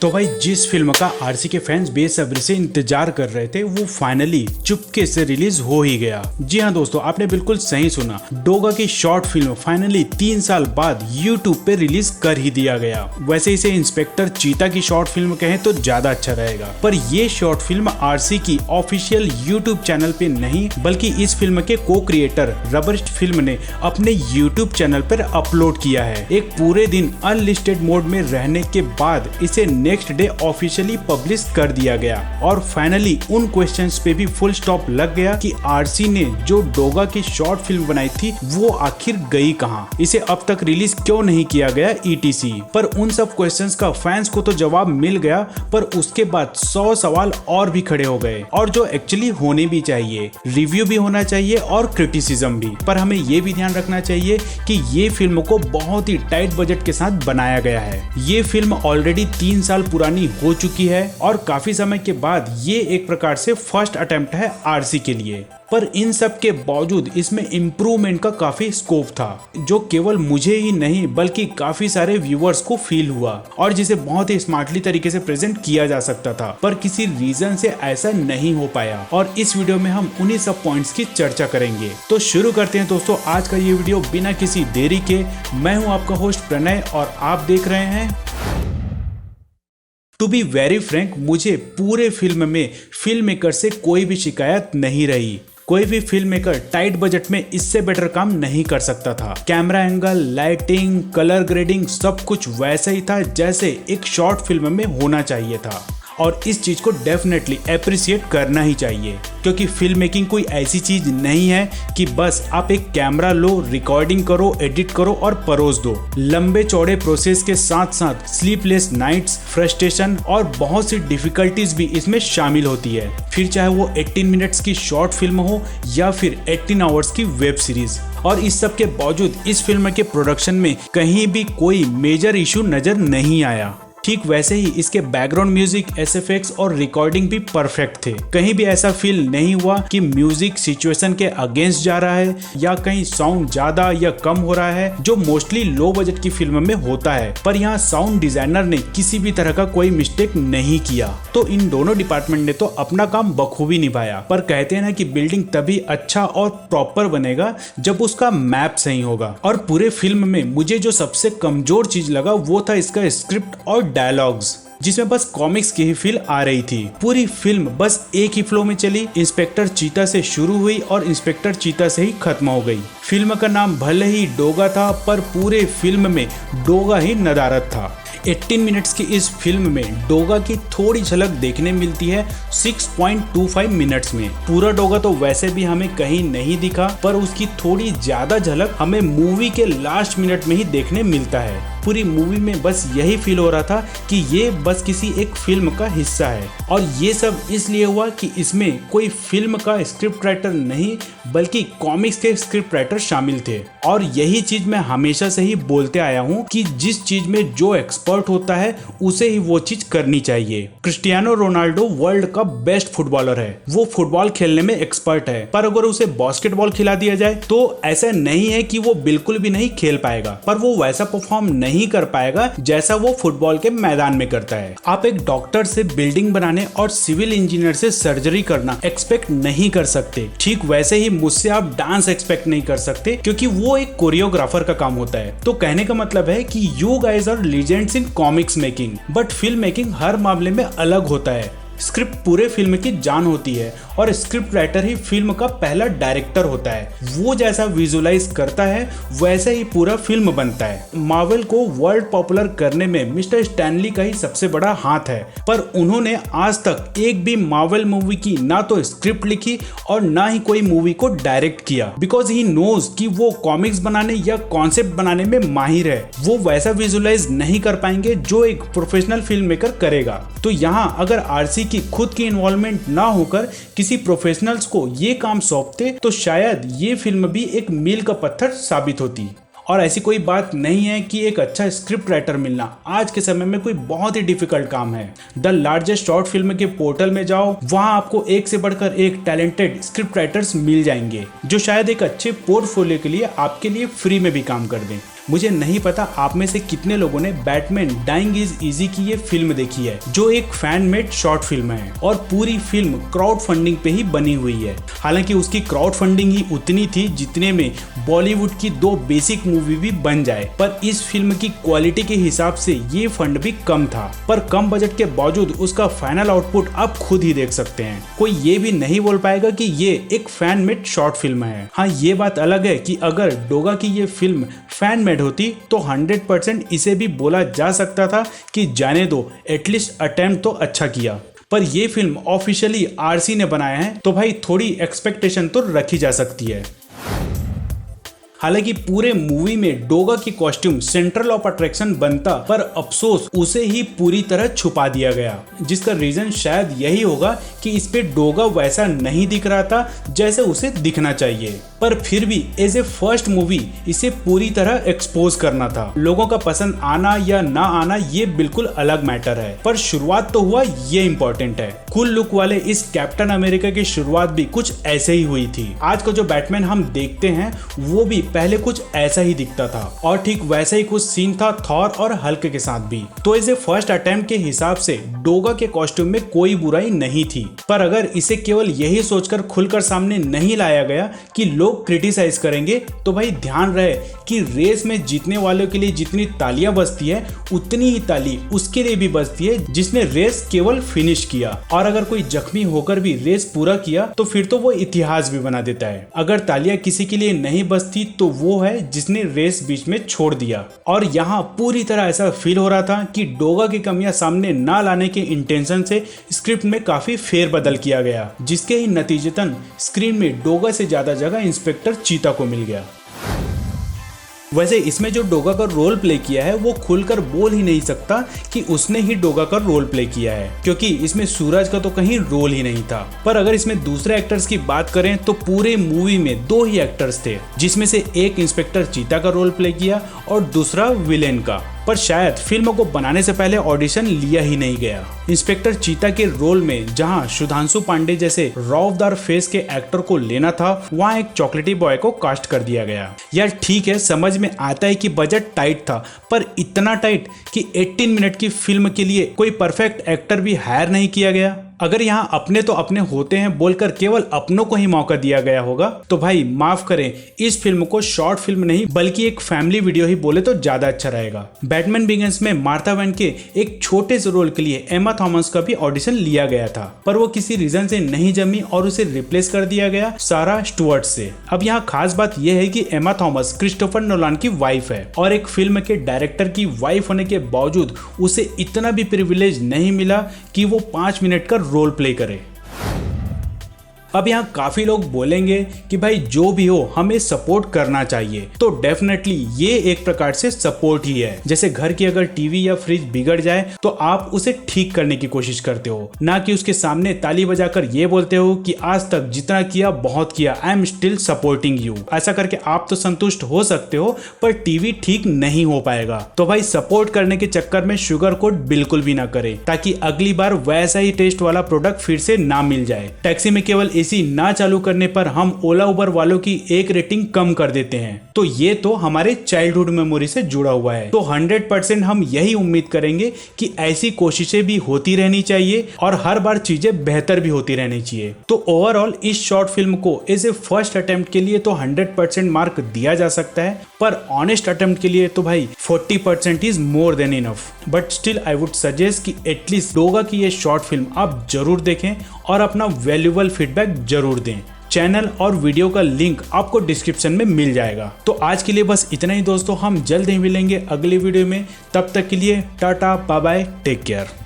तो भाई जिस फिल्म का आरसी के फैंस बेसब्री से इंतजार कर रहे थे वो फाइनली चुपके से रिलीज हो ही गया। जी हाँ दोस्तों, आपने बिल्कुल सही सुना, डोगा की शॉर्ट फिल्म फाइनली 3 साल बाद यूट्यूब पे रिलीज कर ही दिया गया। वैसे इसे इंस्पेक्टर चीता की शॉर्ट फिल्म कहें तो ज्यादा अच्छा रहेगा, पर ये शॉर्ट फिल्म आरसी की ऑफिशियल यूट्यूब चैनल पे नहीं बल्कि इस फिल्म के को क्रिएटर रबरिस्ट फिल्म ने अपने यूट्यूब चैनल पर अपलोड किया है। एक पूरे दिन अनलिस्टेड मोड में रहने के बाद इसे नेक्स्ट डे ऑफिशियली पब्लिश कर दिया गया और फाइनली उन क्वेश्चंस पे भी फुल स्टॉप लग गया कि आरसी ने जो डोगा की शॉर्ट फिल्म बनाई थी वो आखिर गई कहां, इसे अब तक रिलीज क्यों नहीं किया गया ईटीसी। पर उन सब क्वेश्चंस का फैंस को तो जवाब मिल गया, पर उसके बाद 100 सवाल और भी खड़े हो गए, और जो एक्चुअली होने भी चाहिए। रिव्यू भी होना चाहिए और क्रिटिसिज्म भी। पर हमें ये भी ध्यान रखना चाहिए कि ये फिल्म को बहुत ही टाइट बजट के साथ बनाया गया है। ये फिल्म ऑलरेडी 3 साल पुरानी हो चुकी है और काफी समय के बाद ये एक प्रकार से फर्स्ट अटेम्प्ट है आरसी के लिए। पर इन सब के बावजूद इसमें इम्प्रूवमेंट का काफी स्कोप था, जो केवल मुझे ही नहीं बल्कि काफी सारे व्यूअर्स को फील हुआ और जिसे बहुत ही स्मार्टली तरीके से प्रेजेंट किया जा सकता था, पर किसी रीजन से ऐसा नहीं हो पाया। और इस वीडियो में हम उन्हीं सब पॉइंट्स की चर्चा करेंगे। तो शुरू करते हैं दोस्तों आज का ये वीडियो बिना किसी देरी के। मैं हूँ आपका होस्ट प्रणय और आप देख रहे हैं टू बी वेरी फ्रैंक, मुझे पूरे फिल्म में फिल्म मेकर से कोई भी शिकायत नहीं रही। कोई भी फिल्म मेकर टाइट बजट में इससे बेटर काम नहीं कर सकता था। Camera angle, lighting, colour grading सब कुछ वैसा ही था जैसे एक शॉर्ट फिल्म में होना चाहिए था, और इस चीज को डेफिनेटली अप्रिशिएट करना ही चाहिए, क्योंकि फिल्म मेकिंग कोई ऐसी चीज नहीं है कि बस आप एक कैमरा लो, रिकॉर्डिंग करो, एडिट करो और परोस दो। लंबे चौड़े प्रोसेस के साथ साथ स्लीपलेस नाइट्स, फ्रस्ट्रेशन और बहुत सी डिफिकल्टीज भी इसमें शामिल होती है, फिर चाहे वो 18 मिनट्स की शॉर्ट फिल्म हो या फिर 18 आवर्स की वेब सीरीज। और इस सब के बावजूद इस फिल्म के प्रोडक्शन में कहीं भी कोई मेजर इशू नजर नहीं आया। ठीक वैसे ही इसके बैकग्राउंड म्यूजिक, एसएफएक्स और रिकॉर्डिंग भी परफेक्ट थे। कहीं भी ऐसा फील नहीं हुआ कि म्यूजिक सिचुएशन के अगेंस्ट जा रहा है या कहीं साउंड ज्यादा या कम हो रहा है, जो मोस्टली लो बजट की फिल्म में होता है। पर यहाँ साउंड डिजाइनर ने किसी भी तरह का कोई मिस्टेक नहीं किया, तो इन दोनों डिपार्टमेंट ने तो अपना काम बखूबी निभाया। पर कहते हैं ना कि बिल्डिंग तभी अच्छा और प्रॉपर बनेगा जब उसका मैप सही होगा। और पूरे फिल्म में मुझे जो सबसे कमजोर चीज लगा वो था इसका स्क्रिप्ट और डायलॉग्स, जिसमें बस कॉमिक्स की ही फील आ रही थी। पूरी फिल्म बस एक ही फ्लो में चली, इंस्पेक्टर चीता से शुरू हुई और इंस्पेक्टर चीता से ही खत्म हो गई। फिल्म का नाम भले ही डोगा था, पर पूरे फिल्म में डोगा ही नदारद था। 18 मिनट्स की इस फिल्म में डोगा की थोड़ी झलक देखने मिलती है 6.25 मिनट्स में। पूरा डोगा तो वैसे भी हमें कहीं नहीं दिखा, पर उसकी थोड़ी ज्यादा झलक हमें मूवी के लास्ट मिनट में ही देखने मिलता है। पूरी मूवी में बस यही फील हो रहा था कि ये बस किसी एक फिल्म का हिस्सा है, और ये सब इसलिए हुआ कि इसमें कोई फिल्म का स्क्रिप्ट राइटर नहीं बल्कि कॉमिक्स के स्क्रिप्ट राइटर शामिल थे। और यही चीज मैं हमेशा से ही बोलते आया हूँ कि जिस चीज में जो एक्सपर्ट होता है उसे ही वो चीज करनी चाहिए। क्रिस्टियानो रोनाल्डो वर्ल्ड का बेस्ट फुटबॉलर है, वो फुटबॉल खेलने में एक्सपर्ट है, पर अगर उसे बास्केटबॉल खिला दिया जाए तो ऐसा नहीं है कि वो बिल्कुल भी नहीं खेल पाएगा, पर वो वैसा परफॉर्म नहीं कर पाएगा जैसा वो फुटबॉल के मैदान में करता है। आप एक डॉक्टर से बिल्डिंग बनाने और सिविल इंजीनियर से सर्जरी करना एक्सपेक्ट नहीं कर सकते। ठीक वैसे ही मुझसे आप डांस एक्सपेक्ट नहीं कर सकते, क्योंकि वो एक कोरियोग्राफर का काम होता है। तो कहने का मतलब है कि you guys are legends in comics making, but film making हर मामले में अलग होता है। स्क्रिप्ट पूरे फिल्म की जान होती है और स्क्रिप्ट राइटर ही फिल्म का पहला डायरेक्टर होता है। वो जैसा विजुलाइज करता है वैसे ही पूरा फिल्म बनता है। मार्वल को वर्ल्ड पॉपुलर करने में मिस्टर स्टैनली का ही सबसे बड़ा हाथ है, पर उन्होंने आज तक एक भी मार्वल मूवी की ना तो स्क्रिप्ट लिखी और ना ही कोई मूवी को डायरेक्ट किया, बिकॉज ही नोज कि वो कॉमिक्स बनाने या कॉन्सेप्ट बनाने में माहिर है। वो वैसा विजुलाइज नहीं कर पाएंगे जो एक प्रोफेशनल फिल्म मेकर करेगा। तो यहाँ अगर आरसी की खुद की इन्वॉल्वमेंट ना होकर किसी प्रोफेशनल्स को ये काम सौंपते तो शायद ये फिल्म भी एक मील का पत्थर साबित होती। और ऐसी कोई बात नहीं है कि एक अच्छा स्क्रिप्ट राइटर मिलना आज के समय में कोई बहुत ही डिफिकल्ट काम है। द लार्जेस्ट शॉर्ट फिल्म के पोर्टल में जाओ, वहां आपको एक से बढ़कर एक टैलेंटेड स्क्रिप्ट राइटर्स मिल जाएंगे जो शायद एक अच्छे पोर्टफोलियो के लिए आपके लिए फ्री में भी काम कर दें। मुझे नहीं पता आप में से कितने लोगों ने बैटमैन डाइंग इज इजी की ये फिल्म देखी है, जो एक फैन मेड शॉर्ट फिल्म है और पूरी फिल्म क्राउड फंडिंग पे ही बनी हुई है। हालांकि उसकी क्राउड फंडिंग ही उतनी थी जितने में बॉलीवुड की 2 बेसिक मूवी भी बन जाए, पर इस फिल्म की क्वालिटी के हिसाब से ये फंड भी कम था। पर कम बजट के बावजूद उसका फाइनल आउटपुट आप खुद ही देख सकते हैं। कोई ये भी नहीं बोल पाएगा कि ये एक फैन मेड शॉर्ट फिल्म है। हाँ, ये बात अलग है कि अगर डोगा की ये फिल्म फैन मेड होती तो 100% इसे भी बोला जा सकता था कि जाने दो, एटलीस्ट अटेम्प्ट तो अच्छा किया। पर ये फिल्म ऑफिशियली आरसी ने बनाया है तो भाई थोड़ी एक्सपेक्टेशन तो रखी जा सकती है। हालांकि पूरे मूवी में डोगा की कॉस्ट्यूम सेंट्रल ऑफ अट्रैक्शन बनता, पर अफसोस उसे ही पूरी तरह छुपा दिया गया, जिसका रीजन शायद यही होगा कि इस पे डोगा वैसा नहीं दिख रहा था जैसे उसे दिखना चाहिए। पर फिर भी एज ए फर्स्ट मूवी इसे पूरी तरह एक्सपोज करना था। लोगों का पसंद आना या ना आना ये बिल्कुल अलग मैटर है, पर शुरुआत तो हुआ, ये इम्पोर्टेंट है। कूल लुक वाले इस कैप्टन अमेरिका की शुरुआत भी कुछ ऐसे ही हुई थी। आज का जो बैटमैन हम देखते हैं वो भी पहले कुछ ऐसा ही दिखता था और ठीक वैसा ही कुछ सीन था थॉर और हल्क के साथ भी। तो एज ए फर्स्ट अटेम्प्ट के हिसाब से डोगा के कॉस्ट्यूम में कोई बुराई नहीं थी, पर अगर इसे केवल यही सोचकर खुलकर सामने नहीं लाया गया कि लोग क्रिटिसाइज करेंगे, तो भाई ध्यान रहे कि रेस में जीतने वालों के लिए जितनी तालियां बजती है उतनी ही ताली उसके लिए भी बजती है जिसने रेस केवल फिनिश किया। और अगर कोई जख्मी होकर भी रेस पूरा किया तो फिर तो वो इतिहास भी बना देता है। अगर तालियां किसी के लिए नहीं बजती तो वो है जिसने रेस बीच में छोड़ दिया। और यहाँ पूरी तरह ऐसा फील हो रहा था कि डोगा की कमियां सामने ना लाने के इंटेंशन से स्क्रिप्ट में काफी फेरबदल किया गया, जिसके ही नतीजतन स्क्रीन में डोगा से ज्यादा जगह इंस्पेक्टर चीता को मिल गया। वैसे इसमें जो डोगा का रोल प्ले किया है वो खुलकर बोल ही नहीं सकता कि उसने ही डोगा का रोल प्ले किया है, क्योंकि इसमें सूरज का तो कहीं रोल ही नहीं था। पर अगर इसमें दूसरे एक्टर्स की बात करें तो पूरे मूवी में 2 ही एक्टर्स थे, जिसमें से एक इंस्पेक्टर चीता का रोल प्ले किया और दूसरा विलेन का। पर शायद फिल्म को बनाने से पहले ऑडिशन लिया ही नहीं गया। इंस्पेक्टर चीता के रोल में जहां सुधांशु पांडे जैसे रौफदार फेस के एक्टर को लेना था, वहां एक चॉकलेटी बॉय को कास्ट कर दिया गया। यार ठीक है, समझ में आता है कि बजट टाइट था, पर इतना टाइट कि 18 मिनट की फिल्म के लिए कोई परफेक्ट एक्टर भी हायर नहीं किया गया। अगर यहाँ अपने तो अपने होते हैं बोलकर केवल अपनों को ही मौका दिया गया होगा तो भाई माफ करें, इस फिल्म को शॉर्ट फिल्म नहीं बल्कि एक फैमिली वीडियो ही बोले तो ज्यादा अच्छा रहेगा। बैटमैन बिगिंस में मार्था वैन के एक छोटे से रोल के लिए एमा थॉमस का भी ऑडिशन लिया गया था, पर वो किसी रीजन से नहीं जमी और उसे रिप्लेस कर दिया गया सारा स्टुअर्ट से। अब यहाँ खास बात यह है कि एमा थॉमस क्रिस्टोफर नोलान की वाइफ है और एक फिल्म के डायरेक्टर की वाइफ होने के बावजूद उसे इतना भी प्रिविलेज नहीं मिला कि वो 5 मिनट का रोल प्ले करे। अब यहाँ काफी लोग बोलेंगे कि भाई जो भी हो हमें सपोर्ट करना चाहिए, तो डेफिनेटली ये एक प्रकार से सपोर्ट ही है। जैसे घर की अगर टीवी या फ्रिज बिगड़ जाए तो आप उसे ठीक करने की कोशिश करते हो, ना कि उसके सामने ताली बजाकर ये बोलते हो कि आज तक जितना किया बहुत किया, I am still supporting you. ऐसा करके आप तो संतुष्ट हो सकते हो पर टीवी ठीक नहीं हो पाएगा। तो भाई सपोर्ट करने के चक्कर में शुगर कोट बिल्कुल भी ना करे, ताकि अगली बार वैसा ही टेस्ट वाला प्रोडक्ट फिर से ना मिल जाए। टैक्सी में केवल एसी ना चालू करने पर हम ओला उबर वालों की एक रेटिंग कम कर देते हैं, तो ये तो हमारे चाइल्डहुड मेमोरी से जुड़ा हुआ है। तो 100% हम यही उम्मीद करेंगे कि ऐसी कोशिशें भी होती रहनी चाहिए और हर बार चीजें बेहतर भी होती रहनी चाहिए। तो ओवरऑल इस शॉर्ट फिल्म को एज ए फर्स्ट अटेम्प्ट के लिए तो 100% मार्क दिया जा सकता है, पर ऑनेस्ट अटेम्प्ट के लिए तो भाई 40% is more than enough. But still I would suggest कि एटलीस्ट डोगा की ये शॉर्ट फिल्म आप जरूर देखें और अपना वैल्यूएबल फीडबैक जरूर दें। चैनल और वीडियो का लिंक आपको डिस्क्रिप्शन में मिल जाएगा। तो आज के लिए बस इतना ही दोस्तों, हम जल्द ही मिलेंगे अगली वीडियो में। तब तक के लिए tata bye bye, take care.